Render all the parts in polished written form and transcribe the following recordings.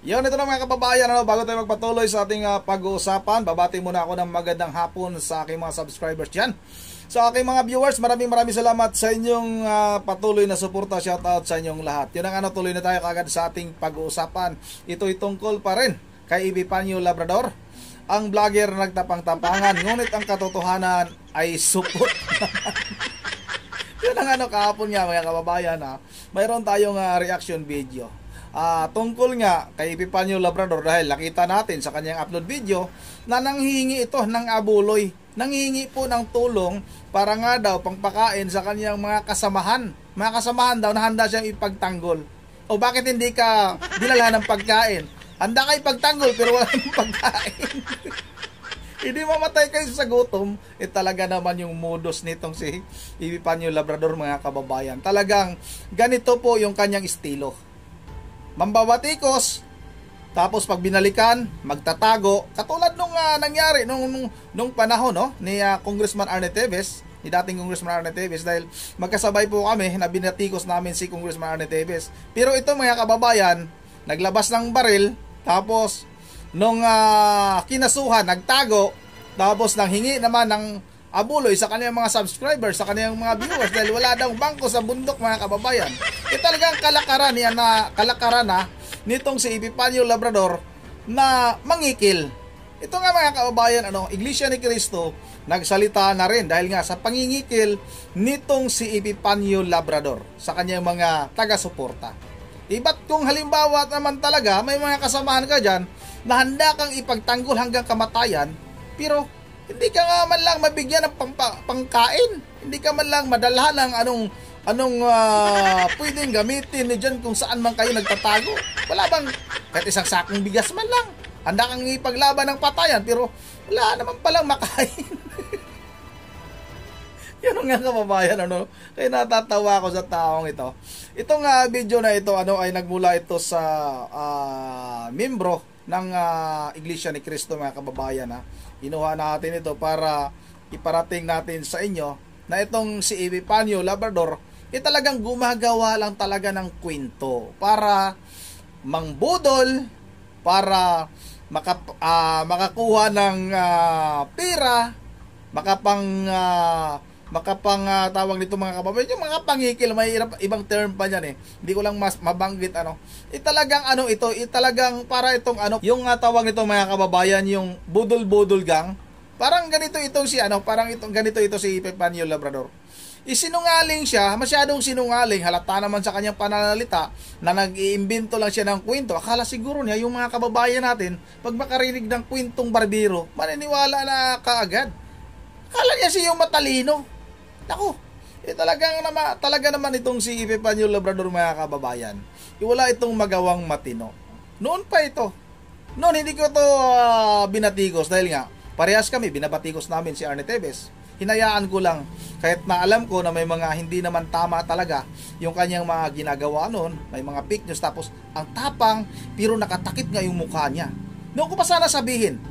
Yun, ito na mga kababayan, bago tayo magpatuloy sa ating pag-uusapan, babati muna ako ng magandang hapon sa aking mga subscribers dyan. Sa aking mga viewers, maraming salamat sa inyong patuloy na suporta. Shoutout sa inyong lahat. Yun ang tuloy na tayo kagad sa ating pag-uusapan. Ito'y tungkol pa rin kay Epifanio Labrador, ang vlogger na nagtapang-tapangan, ngunit ang katotohanan ay supot. Yun ang kahapon nga mga kababayan, mayroon tayong reaction video. Tungkol nga kay Epifanio Labrador dahil nakita natin sa kanyang upload video na nanghihingi ito ng abuloy, nanghihingi po ng tulong para nga daw pangpakain sa kanyang mga kasamahan daw na handa siyang ipagtanggol. O bakit hindi ka dinala ng pagkain? Handa ka ipagtanggol pero wala ng pagkain. Hindi mamatay kayo sa gutom. Talaga naman yung modus nitong si Epifanio Labrador mga kababayan. Talagang ganito po yung kanyang estilo. Mambabatikos, tapos pag binalikan, magtatago, katulad nung nangyari nung panahon ni Congressman Arne Teves, ni dating Congressman Arne Teves, dahil magkasabay po kami na binatikos namin si Congressman Arne Teves. Pero ito mga kababayan, naglabas ng baril, tapos nung kinasuhan, nagtago, tapos nanghingi naman ng abuloy sa kanyang mga subscribers, sa kanyang mga viewers dahil wala daw bangko sa bundok mga kababayan. Talagang kalakaran nitong si Epifanio Labrador na mangikil. Ito nga mga kababayan, Iglesia ni Cristo nagsalita na rin dahil nga sa pangingikil nitong si Epifanio Labrador sa kanyang mga taga-suporta. Iba't kung halimbawa naman talaga may mga kasamahan ka dyan na handa kang ipagtanggol hanggang kamatayan, pero hindi ka nga man lang mabigyan ng pangkain. Hindi ka man lang madalhan ng anong pwedeng gamitin dyan kung saan man kayo nagtatago. Wala bang kahit isang sakong bigas man lang? Handa kang ipaglaban ng patayan pero wala naman palang makain. Yan nga kababayan, Kaya natatawa ako sa taong ito. Itong video na ito ay nagmula ito sa membro ng Iglesia ni Cristo mga kababayan. Inuha natin ito para iparating natin sa inyo na itong si Epifanio Labrador talagang gumagawa lang talaga ng kwento para mangbudol, para makakuha ng pera, tawag nito mga kababayan, yung mga pangikil, may ibang term pa niyan hindi ko lang mas mabanggit talagang talagang para itong yung tawag nito mga kababayan, yung budol-budol gang. Parang ganito itong si ganito ito si Epifanio Labrador. Isinungaling siya, masyadong sinungaling, halata naman sa kanyang pananalita na nag-iimbento lang siya ng kwento. Akala siguro niya yung mga kababayan natin pag makarinig ng kwentong barbero, maniniwala na kaagad. Akala niya siya yung matalino. Naku, talaga naman itong si Epifanio Labrador mga kababayan. Wala itong magawang matino. Noon pa ito. Noon hindi ko ito binatikos dahil nga parehas kami, binabatikos namin si Arne Teves. Hinayaan ko lang kahit na alam ko na may mga hindi naman tama talaga yung kanyang mga ginagawa noon. May mga fake news tapos ang tapang pero nakatakip nga yung mukha niya. Noon ko pa sana sabihin,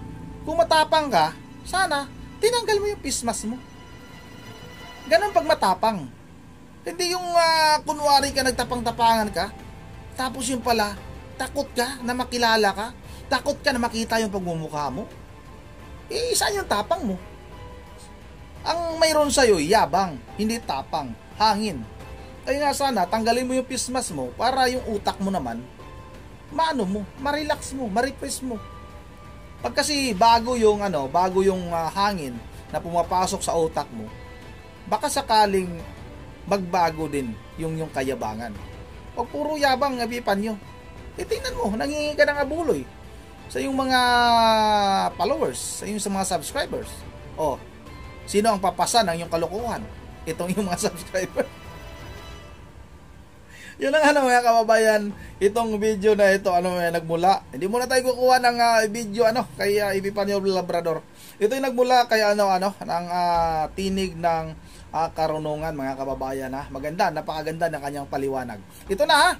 kung matapang ka, sana tinanggal mo yung pismas mo. Ganun pag matapang. Hindi yung kunwari ka nagtapang-tapangan ka, tapos yung pala, takot ka na makilala ka, takot ka na makita yung pagmumukha mo. Saan yung tapang mo? Ang mayroon sa'yo, yabang, hindi tapang, hangin. Kaya nga sana, tanggalin mo yung pismas mo para yung utak mo naman, ma-relax mo, ma-refresh mo. Pag kasi bago yung hangin na pumapasok sa utak mo, baka sakaling magbago din yung kayabangan. Pag puro yabang, Epifanio, tingnan mo, nangingi ka ng abuloy sa yung mga followers, sa yung mga subscribers. Sino ang papasa ng yung kalokohan? Itong yung mga subscribers. Yun lang mga kababayan, itong video na ito nagmula. Hindi muna tayo kukuha ng video kay Epifanio Labrador. Ito yung nagmula kay ng tinig ng karunungan mga kababayan. Maganda, napakaganda ng kanyang paliwanag. Ito na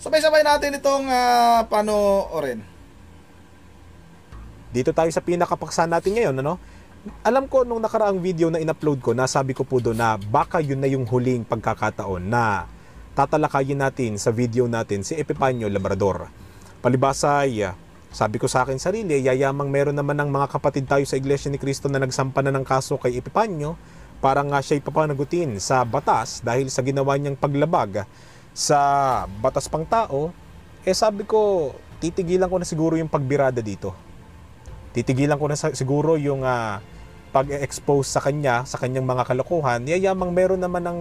sabay-sabay natin itong panoorin. Dito tayo sa pinakapaksa natin ngayon, Alam ko nung nakaraang video na in-upload ko, nasabi ko po doon na baka yun na yung huling pagkakataon na tatalakayin natin sa video natin si Epifanio Labrador. Palibasay, sabi ko sa akin sarili, yayamang meron naman ng mga kapatid tayo sa Iglesia ni Cristo na nagsampa na ng kaso kay Epifanio para nga siya'y papanagutin sa batas dahil sa ginawa niyang paglabag sa batas pang tao. Sabi ko, titigilan ko na siguro yung pagbirada dito. Titigilan ko na siguro yung pag-expose sa kanya, sa kanyang mga kalokohan. Yayamang meron naman ng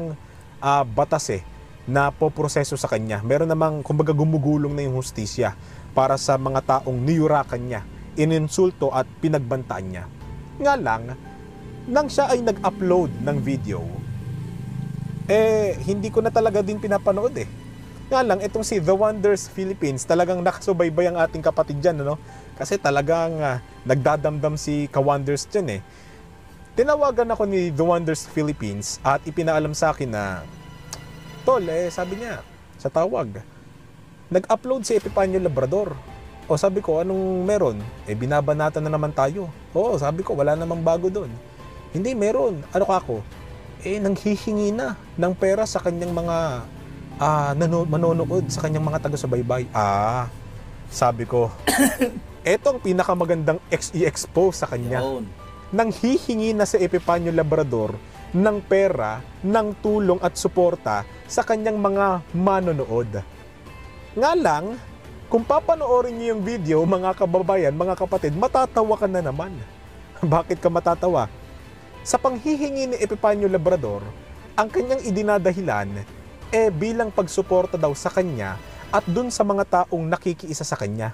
batas na poproseso sa kanya. Meron namang kumbaga gumugulong na yung hustisya para sa mga taong niyurakan niya, ininsulto at pinagbantaan niya. Nga lang, nang siya ay nag-upload ng video, hindi ko na talaga din pinapanood Nga lang, itong si The Wonders Philippines, talagang nakasubaybay ang ating kapatid dyan, ano? Kasi talagang nagdadamdam si Ka-Wonders dyan Tinawagan ako ni The Wonders Philippines at ipinaalam sa akin na, Tol, sabi niya, sa tawag, nag-upload si Epifanio Labrador. O sabi ko, anong meron? Binabanatan na naman tayo. Oo, sabi ko, wala namang bago doon. Hindi, meron. Ano ka ako? Nanghihingi na ng pera sa kanyang mga manonood, sa kanyang mga taga-subaybay. Sabi ko, eto ang pinakamagandang i-expose sa kanya. Nanghihingi na si Epifanio Labrador ng pera, ng tulong at suporta sa kanyang mga manonood. Nga lang, kung papanoorin niyo yung video, mga kababayan, mga kapatid, matatawa ka na naman. Bakit ka matatawa? Sa panghihingi ni Epifanio Labrador, ang kanyang idinadahilan bilang pagsuporta daw sa kanya at dun sa mga taong nakikiisa sa kanya.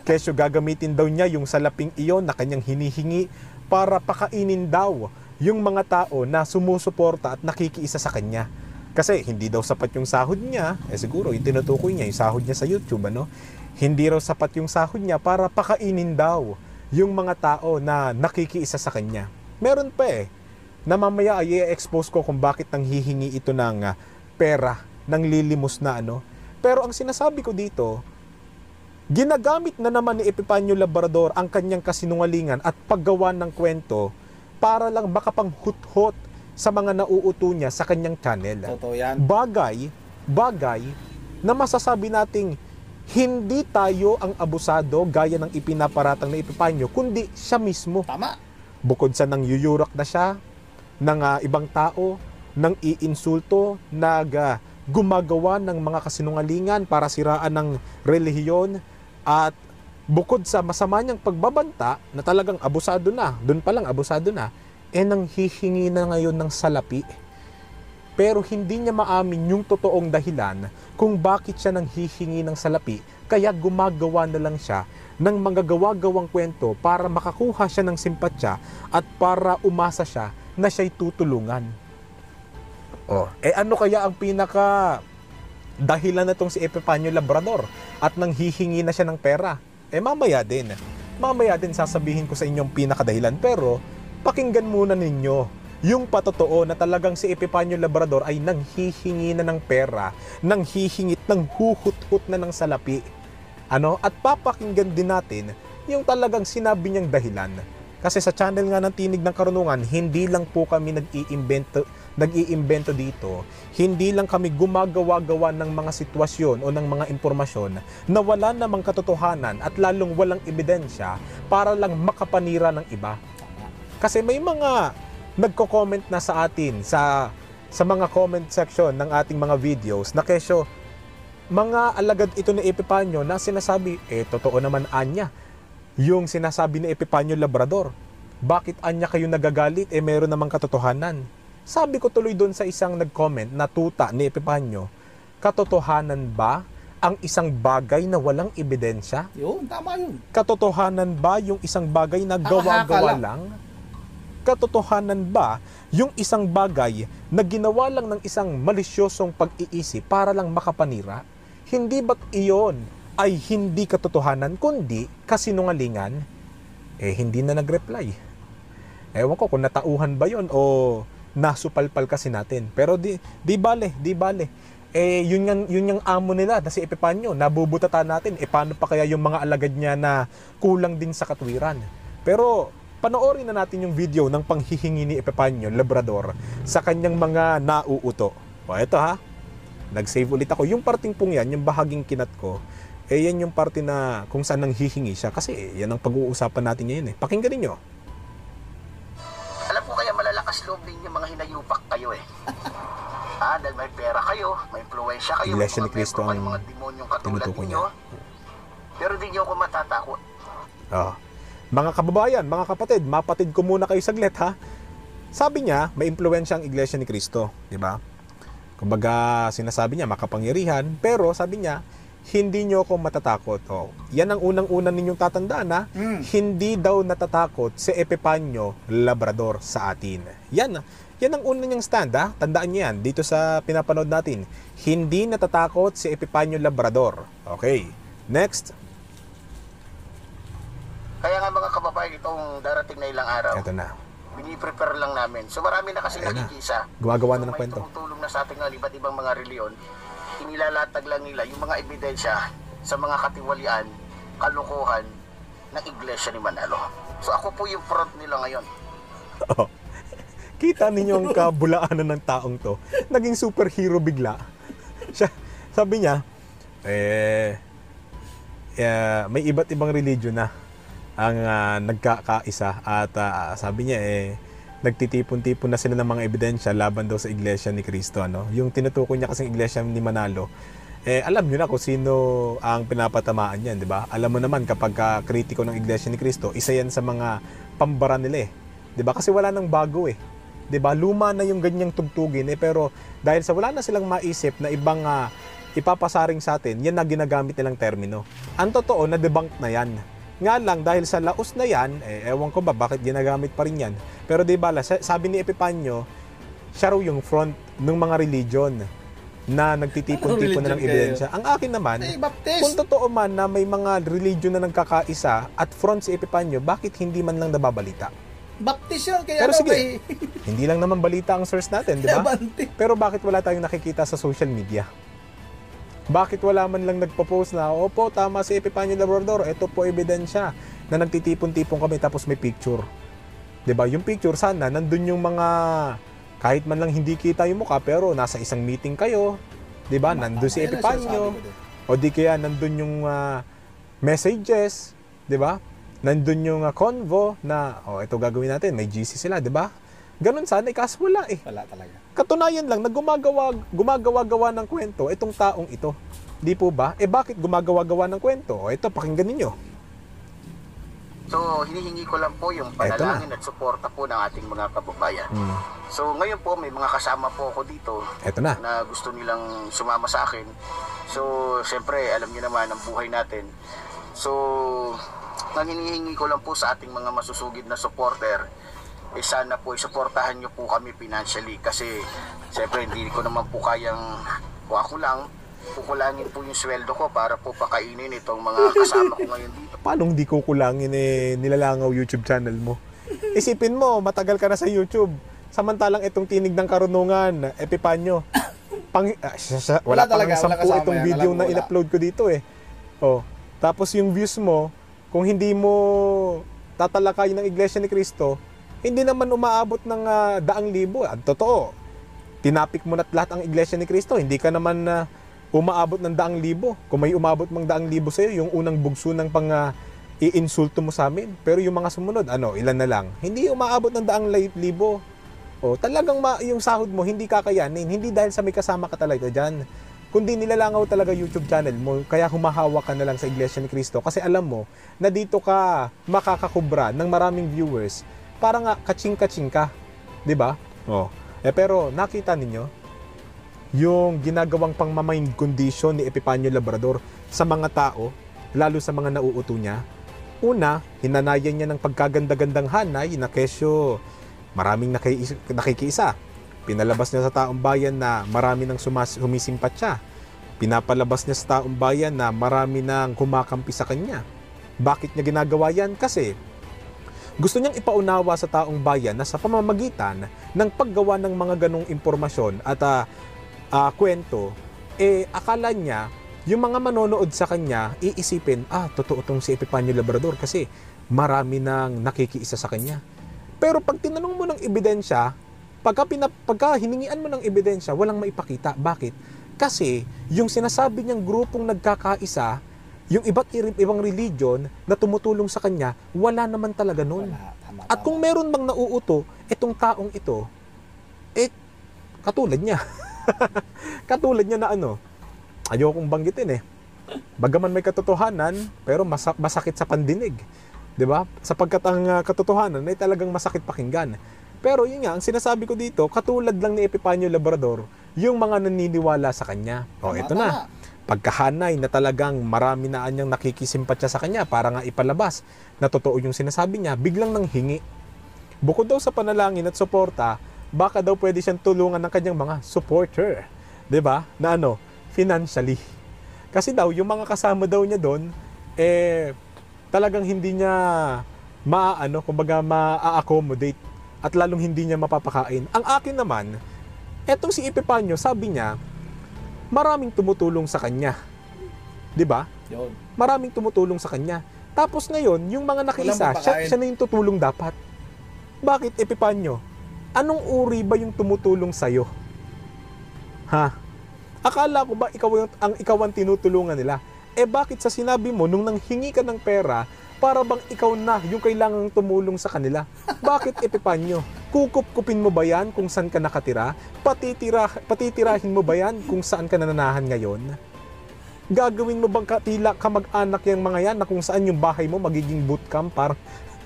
Kesyo gagamitin daw niya yung salaping iyon na kanyang hinihingi para pakainin daw yung mga tao na sumusuporta at nakikiisa sa kanya. Kasi hindi daw sapat yung sahod niya, siguro yung tinutukoy niya, yung sahod niya sa YouTube, ano? Hindi raw sapat yung sahod niya para pakainin daw yung mga tao na nakikiisa sa kanya. Meron pa na mamaya ay i-expose ko kung bakit nang hihingi ito ng pera, ng lilimos na ano. Pero ang sinasabi ko dito, ginagamit na naman ni Epifanio Labrador ang kanyang kasinungalingan at paggawa ng kwento para lang makapanghut-hut sa mga nauuto niya sa kanyang channel. Totoo yan. Bagay na masasabi nating hindi tayo ang abusado gaya ng ipinaparatang na Epifanio, kundi siya mismo. Tama. Bukod sa nang yuyurak na siya ng ibang tao, nang iinsulto, gumagawa ng mga kasinungalingan para siraan ng relihiyon, at bukod sa masama niyang pagbabanta na talagang abusado na, doon pa lang abusado na, nang hihingi na ngayon ng salapi. Pero hindi niya maamin yung totoong dahilan kung bakit siya nang hihingi ng salapi, kaya gumagawa na lang siya ng mga gawa-gawang kwento para makakuha siya ng simpatsya at para umasa siya na siya'y tutulungan. Ano kaya ang pinaka dahilan na itong si Epifanio Labrador at nang hihingi na siya ng pera? Mamaya din sasabihin ko sa inyong pinakadahilan, pero pakinggan muna ninyo yung patotoo na talagang si Epifanio Labrador ay nanghihingi na ng pera, nanghihingit, nanghuhut-hut na ng salapi. At papakinggan din natin yung talagang sinabi niyang dahilan. Kasi sa channel nga ng Tinig ng Karunungan, hindi lang po kami nag-iimbento dito. Hindi lang kami gumagawa-gawa ng mga sitwasyon o ng mga impormasyon na wala namang katotohanan at lalong walang ebidensya para lang makapanira ng iba. Kasi may mga nagko-comment na sa atin sa mga comment section ng ating mga videos na kesyo, mga alagad ito ni Epifanio na sinasabi, totoo naman anya yung sinasabi ni Epifanio Labrador. Bakit anya kayo nagagalit? Meron namang katotohanan. Sabi ko tuloy doon sa isang nag-comment na tuta ni Epifanio, katotohanan ba ang isang bagay na walang ebidensya? Yun, tama yun. Katotohanan ba yung isang bagay na gawa-gawa lang? Katotohanan ba yung isang bagay na ginawa lang ng isang malisyosong pag-iisip para lang makapanira? Hindi ba't iyon ay hindi katotohanan kundi kasinungalingan? Hindi na nag-reply. Ewan ko kung natauhan ba yon o nasupalpal kasi natin. Pero di bale. Yun yung amo nila na si Epifanio, nabubutatan natin. Paano pa kaya yung mga alagad niya na kulang din sa katwiran? Pero panoorin na natin yung video ng panghihingi ni Epifanio Labrador sa kanyang mga nauuto. Ito ha, nag-save ulit ako. Yung parting pong yan, yung bahaging kinat ko, yan yung parte na kung saan nang hihingi siya. Kasi yan ang pag-uusapan natin ngayon Pakinggan ninyo. Alam ko kaya malalakas loob ninyo mga hinayupak kayo dahil may pera kayo, may impluwensya kayo, Iglesia may ni Cristo mga ang mga demonyong katulad tinutukoy ninyo. niya. Pero di nyo ako matatakot. Mga kababayan, mga kapatid, mapatid ko muna kayo saglit ha. Sabi niya, may impluwensya ang Iglesia ni Cristo, di ba? Kumbaga, sinasabi niya makapangyarihan, pero sabi niya, hindi nyo ako matatakot. Yan ang unang-una ninyong tatandaan na hindi daw natatakot si Epipanyo Labrador sa atin. Yan ang una niyang stand ha. Tandaan niyo yan dito sa pinapanood natin. Hindi natatakot si Epipanyo Labrador. Okay, next. Kaya nga mga kababayan, itong darating na ilang araw, Ito na. bini-prepare lang namin. So marami na kasi nakikisa. Gumagawa na ng may kwento. tumutulong na sa ating iba't ibang mga reliyon. Inilalatag lang nila yung mga ebidensya sa mga katiwalian, kalokohan ng Iglesia ni Manalo. So ako po yung front nila ngayon. Kita ninyo ang kabulaanan ng taong to. Naging superhero bigla. Siya, sabi niya, may iba't ibang religion na ang nagkakaisa at sabi niya nagtitipon-tipon na sila ng mga ebidensya laban daw sa Iglesia ni Cristo. Yung tinutukoy niya kasing Iglesia ni Manalo, alam niyo na kung sino ang pinapatamaan niyan, di ba? Alam mo naman kapag kritiko ng Iglesia ni Cristo, isa yan sa mga pambara nila di ba? Kasi wala nang bago di ba? Luma na yung ganyang tugtugin pero dahil sa wala na silang maisip na ibang ipapasaring sa atin, yan na ginagamit nilang termino. Ang totoo na debunk na yan. Nga lang, dahil sa laos na yan, ewan ko ba bakit ginagamit pa rin yan. Pero di ba, sabi ni Epipanyo, siya raw yung front ng mga religion na nagtitipon-tipon na ng ebidensya. Ang akin naman, kung totoo man na may mga religion na nagkakaisa at front si Epipanyo, bakit hindi man lang nababalita? Baptist yun, kaya pero sige, hindi lang naman balita ang source natin, di ba? Pero bakit wala tayong nakikita sa social media? Bakit wala man lang nagpo-post na, opo, tama si Epipanyo Labrador, ito po ebidensya na nagtitipon-tipon kami tapos may picture. 'Di ba? Yung picture sana nandun yung mga kahit man lang hindi kita yung mukha pero nasa isang meeting kayo, 'di ba? Nandun si Epipanyo. O di kaya nandun yung messages, 'di ba? Nandun yung convo na ito gagawin natin, may GC sila, 'di ba? Ganun sana, kaso wala Wala talaga. Katunayan lang na gumagawa-gawa ng kwento itong taong ito. Di po ba? Bakit gumagawa-gawa ng kwento? Ito, pakinggan ninyo. So, hinihingi ko lang po yung panalangin at suporta po ng ating mga kababayan. So, ngayon po, may mga kasama po ako dito na gusto nilang sumama sa akin. So, siyempre, alam niyo naman ang buhay natin. So, ang hinihingi ko lang po sa ating mga masusugid na supporter, sana po isuportahan nyo po kami financially kasi siyempre hindi ko naman po kayang kung ako lang kukulangin po yung sweldo ko para po pakainin itong mga kasama ko ngayon dito. Paano hindi kukulangin nilalangaw YouTube channel mo? Isipin mo, matagal ka na sa YouTube. Samantalang itong tinig ng karunungan, Epipanyo. Wala pang 10 itong video na in-upload ko dito Tapos yung views mo, kung hindi mo tatalakayin ng Iglesia ni Cristo, hindi naman umaabot ng 100,000. Ang totoo, tinapik mo na't lahat ang Iglesia ni Cristo. Hindi ka naman umaabot ng 100,000. Kung may umabot mang 100,000 sa'yo, yung unang bugso ng i-insulto mo sa amin. Pero yung mga sumunod, ilan na lang. Hindi umaabot ng 100,000. Talagang yung sahod mo, hindi kakayanin. Hindi dahil sa may kasama ka talaga dyan. Kundi nilalangaw talaga YouTube channel mo. Kaya humahawak ka na lang sa Iglesia ni Cristo. Kasi alam mo, na dito ka makakakubra ng maraming viewers. Para nga kaching-kaching ka, 'di ba? Pero nakita ninyo yung ginagawang pang-mind condition ni Epipanyo Labrador sa mga tao, lalo sa mga nauuto niya. Una, hinanayan niya ng pagkaganda-gandang hanay na kesyo maraming nakikiisa. Pinalabas niya sa taong bayan na marami nang humisimpatya. Pinapalabas niya sa taong bayan na marami nang kumakampi sa kanya. Bakit niya ginagawa yan? Kasi gusto niyang ipaunawa sa taong bayan na sa pamamagitan ng paggawa ng mga ganong impormasyon at kwento, akala niya yung mga manonood sa kanya iisipin, totoo tong si Epipanyo Labrador kasi marami nang nakikiisa sa kanya. Pero pag tinanong mo ng ebidensya, pagka hiningian mo ng ebidensya, walang maipakita. Bakit? Kasi yung sinasabi niyang grupong nagkakaisa, Yung ibang religion na tumutulong sa kanya, wala naman talaga nun. At kung meron bang nauuto, itong taong ito, katulad niya. Katulad niya na ayokong banggitin Bagaman may katotohanan, pero masakit sa pandinig. 'Di ba? Sapagkat ang katotohanan ay talagang masakit pakinggan. Pero yun nga, ang sinasabi ko dito, katulad lang ni Epifanio Labrador, yung mga naniniwala sa kanya. Ito na. Pagkahanay na talagang marami na anyang nakikisimpatya sa kanya para nga ipalabas na totoo yung sinasabi niya, biglang nanghingi. Bukod daw sa panalangin at suporta, baka daw pwede siyang tulungan ng kanyang mga supporter. 'Di ba? Na financially. Kasi daw, yung mga kasama daw niya doon, talagang hindi niya ma-accommodate at lalong hindi niya mapapakain. Ang akin naman, etong si Epifanio, sabi niya, maraming tumutulong sa kanya. 'Di ba? Maraming tumutulong sa kanya. Tapos ngayon, yung mga nakiisa, siya na yung tutulong dapat. Bakit, Epifanio? Anong uri ba yung tumutulong sa'yo? Ha? Akala ko ba ikaw ang tinutulungan nila? Bakit sa sinabi mo, nung nanghingi ka ng pera, para bang ikaw na yung kailangang tumulong sa kanila? Bakit, Epifanio? Kukup-kupin mo ba yan kung saan ka nakatira? Patitirahin mo ba yan kung saan ka nananahan ngayon? Gagawin mo bang tila kamag-anak yung mga yan na kung saan yung bahay mo magiging bootcamp?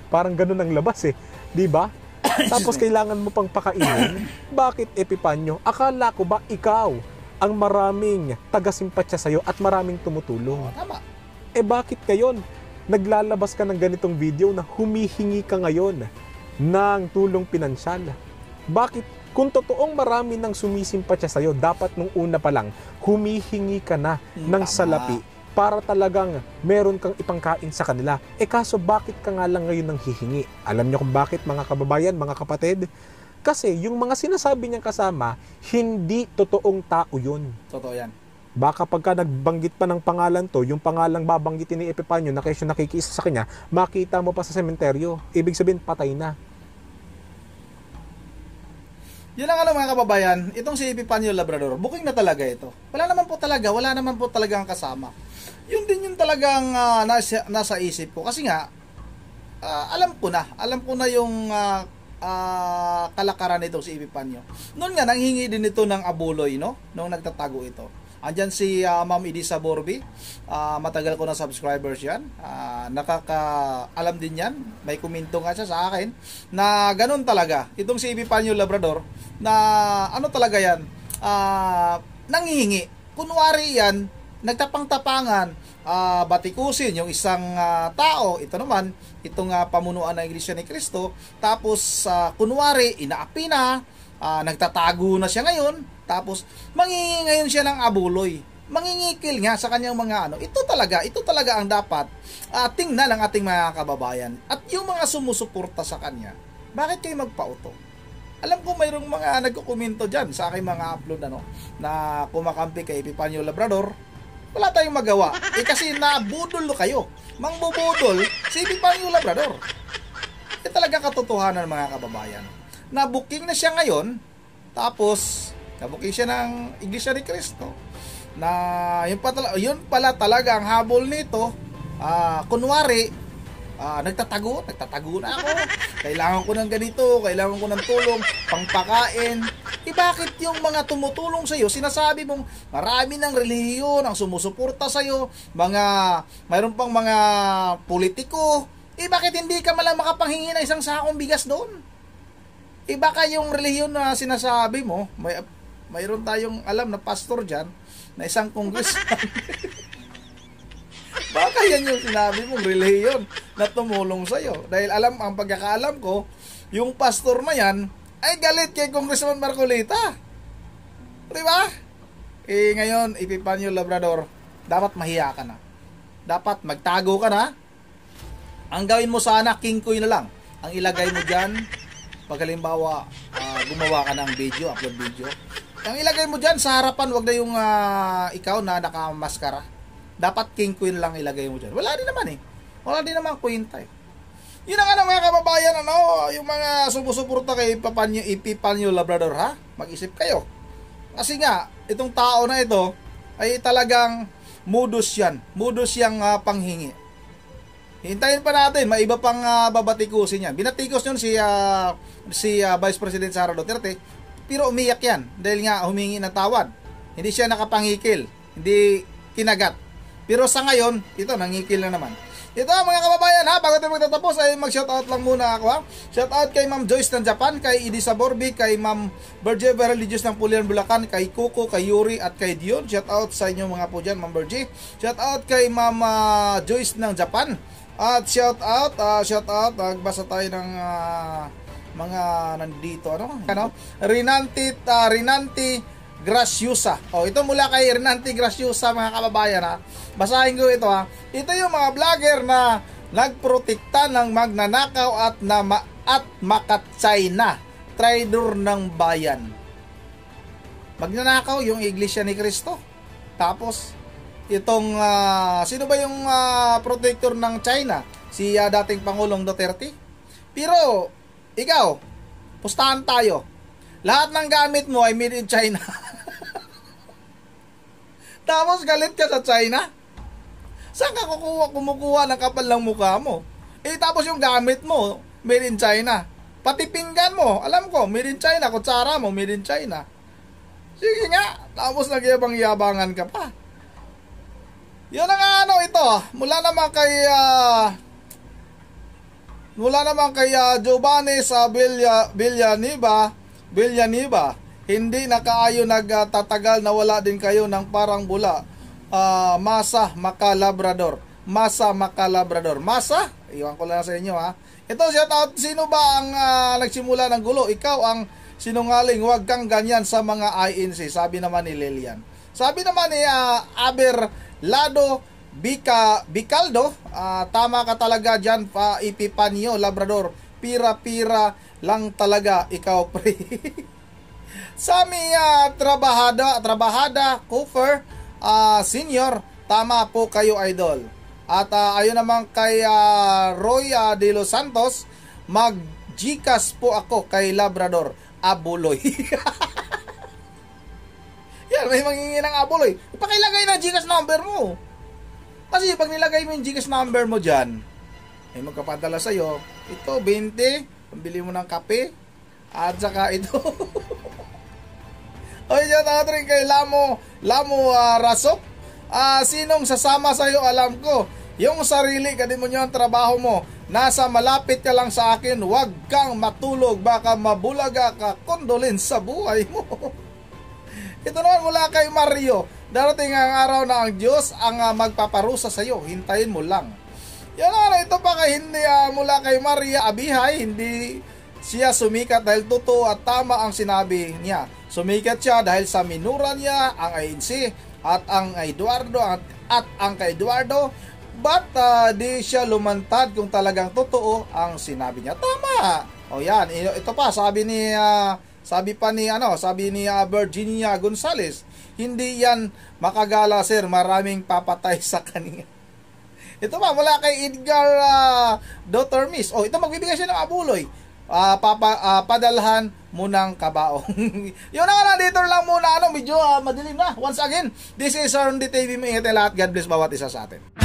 Parang ganun ang labas Di ba? Tapos kailangan mo pang pakainin? Bakit, Epifanio? Akala ko ba ikaw ang maraming taga-simpatya sa'yo at maraming tumutulong? Tama. Bakit ngayon naglalabas ka ng ganitong video na humihingi ka ngayon ng tulong pinansyal? Bakit? Kung totoong marami nang sumisimpatya sa'yo, dapat nung una pa lang, humihingi ka na ng salapi para talagang meron kang ipangkain sa kanila. Kaso bakit ka nga lang ngayon nang hihingi? Alam niyo kung bakit, mga kababayan, mga kapatid? Kasi yung mga sinasabi niyang kasama, hindi totoong tao yun. Totoo yan. Baka pagka nagbanggit pa ng pangalan to, yung pangalang babanggitin ni Epifanio na kesyo nakikiisa sa kanya, makita mo pa sa sementeryo. Ibig sabihin, patay na. Yun ang mga kababayan, itong si Epifanio Labrador, booking na talaga ito. Wala naman po talaga ang kasama. Yun din yung talagang nasa isip ko. Kasi nga, alam ko na yung kalakaran nito si Epifanio. Noon nga, nanghingi din ito ng abuloy, no? Nung nagtatago ito. Andyan si Ma'am Edisa Borby. Matagal ko na subscribers yan. Alam din yan. May komento nga siya sa akin na ganun talaga. Itong si Epifanio Labrador na talaga yan. Nanghihingi. Kunwari yan, nagtapang-tapangan, batikusin yung isang tao. Ito naman, itong pamunuan ng Iglesia ni Cristo. Tapos, kunwari, inaapi na, nagtatago na siya ngayon. Tapos, manghingi ngayon siya ng abuloy. Mangingikil nga sa kanyang mga Ito talaga ang dapat tingnan ng ating mga kababayan. At yung mga sumusuporta sa kanya, bakit kayo magpauto? Alam ko mayroong mga nagkukomento dyan sa aking mga upload na kumakampi kay Epifanio Labrador. Wala tayong magawa. Kasi nabudol kayo. Mangbubudol si Epifanio Labrador. Talaga katotohanan, mga kababayan. Nabuking na siya ngayon, tapos nabuking siya ng Iglesia ni Cristo. Na yun pala talaga ang habol nito. Kunwari, nagtatago na ako. Kailangan ko ng ganito, kailangan ko ng tulong, pangpakain. Bakit yung mga tumutulong sa iyo, sinasabi mong marami ng relihiyon ang sumusuporta sa iyo, mayroon pang mga politiko, bakit hindi ka malang makapanghingi ng isang sakong bigas doon? Baka yung relihiyon na sinasabi mo, mayroon tayong alam na pastor dyan, na isang congressman. Baka yan yung sinabi mong relihiyon na tumulong sa'yo. Dahil ang pagkakaalam ko, yung pastor na yan ay galit kay Congressman Marcolita. Diba? Ngayon, Epifanio Labrador, dapat mahiya ka na. Dapat magtago ka na. Ang gawin mo sana, kingkoy na lang. Ang ilagay mo dyan, pag halimbawa, gumawa ka ng video, upload video. Ang ilagay mo dyan sa harapan, wag na yung ikaw na nakamaskara. Dapat king queen lang ilagay mo dyan. Wala din naman Wala din naman kwenta Yun ang mga kababayan, yung mga sumusuporta kay Epifanio Labrador, ha? Mag-isip kayo. Kasi nga, itong tao na ito ay talagang modus yan. Modus yang panghingi. Hintayin pa natin, may iba pang babatikusin yan. Binatikos yun si Vice President Sara Duterte, pero umiyak yan dahil nga humingi ng tawad. Hindi siya nakapangikil, hindi kinagat. Pero sa ngayon, ito, nangikil na naman. Ito mga kababayan ha, bago tayo magtatapos ay mag-shoutout lang muna ako ha. Shoutout kay Ma'am Joyce ng Japan, kay Edisa Borbi, kay Ma'am Bergie Religious ng Pulian, Bulacan, kay Coco, kay Yuri at kay Dion. Shoutout sa inyo mga po dyan, Ma'am Bergie. Shoutout kay Ma'am Joyce ng Japan. At shoutout, magbasa tayo ng mga nandito, Rinanti Graciosa. Ito mula kay Rinanti Graciosa mga kababayan ha. Basahin ko ito ha. Ito yung mga vlogger na nagprotekta ng magnanakaw at makatsayna, traidor ng bayan. Magnanakaw yung Iglesia ni Cristo. Tapos itong sino ba yung protector ng China? Si dating Pangulong Duterte. Pero ikaw, pustahan tayo. Lahat ng gamit mo ay made in China. Tapos galit ka sa China? Saan ka kumukuha ng kapal ng mukha mo? Tapos yung gamit mo, made in China. Pati pinggan mo, alam ko, made in China. Kutsara mo, made in China. Sige nga, tapos nagyabang-yabangan ka pa. Yun ang ito. Mula naman kay Giovanni sa Villanueva, hindi na kaayo nagtatagal na wala din kayo ng parang bula. Masa Macalabrador. Masa? Iwan ko lang sa inyo ha. Ito, shoutout, sino ba ang nagsimula ng gulo? Ikaw ang sinungaling, huwag kang ganyan sa mga INC, sabi naman ni Lilian. Sabi naman ni Aberlado Bicaldo, tama ka talaga dyan, Epipanio Labrador, pira-pira lang talaga ikaw pre. Sami Trabahada Cooper Senior, tama po kayo idol. At ayun naman kay Roy de Los Santos, mag-Gcash po ako kay Labrador Abuloy. Yan, may mangingi ng Abuloy. Ipakilagay na Gcash number mo. Kasi pag nilagay mo yung Gcash number mo dyan, ay magkapadala sa'yo. Ito, 20, pambili mo ng kape, at saka ito. Oy, shoutout rin kay Lamo Rasok. Sinong sasama sa'yo, alam ko. Yung sarili, kadimonyo ang trabaho mo. Nasa malapit ka lang sa akin, huwag kang matulog, baka mabulaga ka, kondolin sa buhay mo. Ito naman mula kay Mario. Darating ang araw na ang Diyos ang magpaparusa sa iyo. Hintayin mo lang. Yan ito pa kay hindi mula kay Maria Abihay. Hindi siya sumikat dahil totoo at tama ang sinabi niya. Sumikat siya dahil sa minura niya ang ANC at ang Eduardo at ang kay Eduardo. But di siya lumantad kung talagang totoo ang sinabi niya. Tama. O yan, ito pa sabi ni Virginia Gonzales, hindi yan makagala sir, maraming papatay sa kanya. Ito pa mula kay Edgar Dr. Miss. Ito magbibigay siya ng Abuloy. Padalhan mo ng kabaong. Yun na dito lang muna, medyo madilim na. Once again, this is Rondy TV. May lahat. God bless bawat isa sa atin.